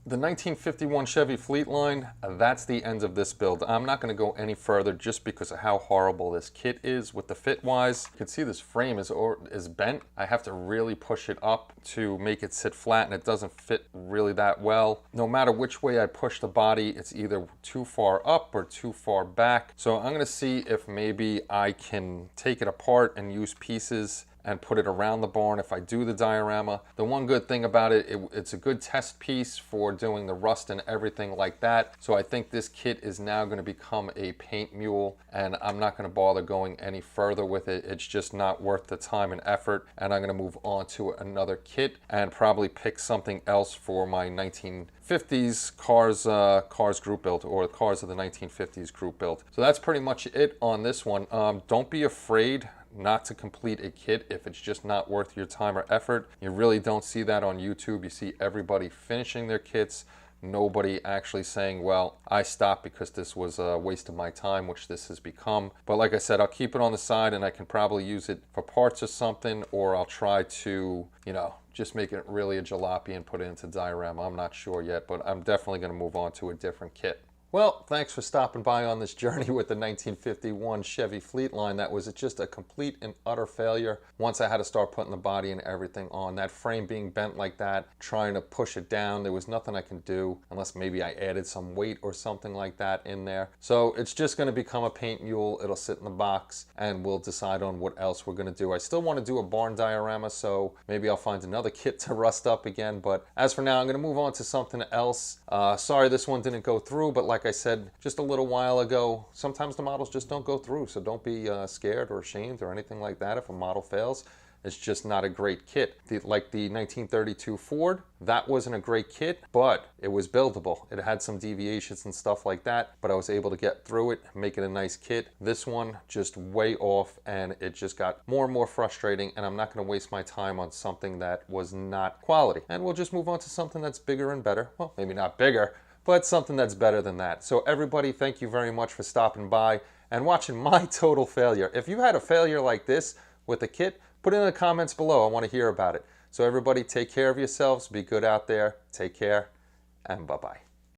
The 1951 Chevy Fleetline, that's the end of this build. I'm not going to go any further just because of how horrible this kit is with the fit wise. You can see this frame is bent. I have to really push it up to make it sit flat, and it doesn't fit really that well. No matter which way I push the body, it's either too far up or too far back. So I'm going to see if maybe I can take it apart and use pieces and put it around the barn if I do the diorama. The one good thing about it, it's a good test piece for doing the rust and everything like that. So I think this kit is now going to become a paint mule, and I'm not going to bother going any further with it. It's just not worth the time and effort, and I'm going to move on to another kit and probably pick something else for my 1950s cars group build, or cars of the 1950s group build. So that's pretty much it on this one. Don't be afraid not to complete a kit if it's just not worth your time or effort. You really don't see that on YouTube. You see everybody finishing their kits, nobody actually saying, well, I stopped because this was a waste of my time, which this has become. But like I said, I'll keep it on the side, and I can probably use it for parts or something, or I'll try to, you know, just make it really a jalopy and put it into diorama. I'm not sure yet, but I'm definitely going to move on to a different kit. Well, thanks for stopping by on this journey with the 1951 Chevy Fleetline. That was just a complete and utter failure once I had to start putting the body and everything on. That frame being bent like that, trying to push it down, there was nothing I can do unless maybe I added some weight or something like that in there. So it's just going to become a paint mule. It'll sit in the box, and we'll decide on what else we're going to do. I still want to do a barn diorama, so maybe I'll find another kit to rust up again. But as for now, I'm going to move on to something else. Sorry this one didn't go through, but like I said just a little while ago, sometimes the models just don't go through, so don't be scared or ashamed or anything like that if a model fails. It's just not a great kit. Like the 1932 Ford, that wasn't a great kit, but it was buildable. It had some deviations and stuff like that, but I was able to get through it, make it a nice kit. This one, just way off, and it just got more and more frustrating, and I'm not going to waste my time on something that was not quality. And we'll just move on to something that's bigger and better. Well, maybe not bigger, but something that's better than that. So everybody, thank you very much for stopping by and watching my total failure. If you had a failure like this with a kit, put it in the comments below. I want to hear about it. So everybody, take care of yourselves. Be good out there. Take care, and bye-bye.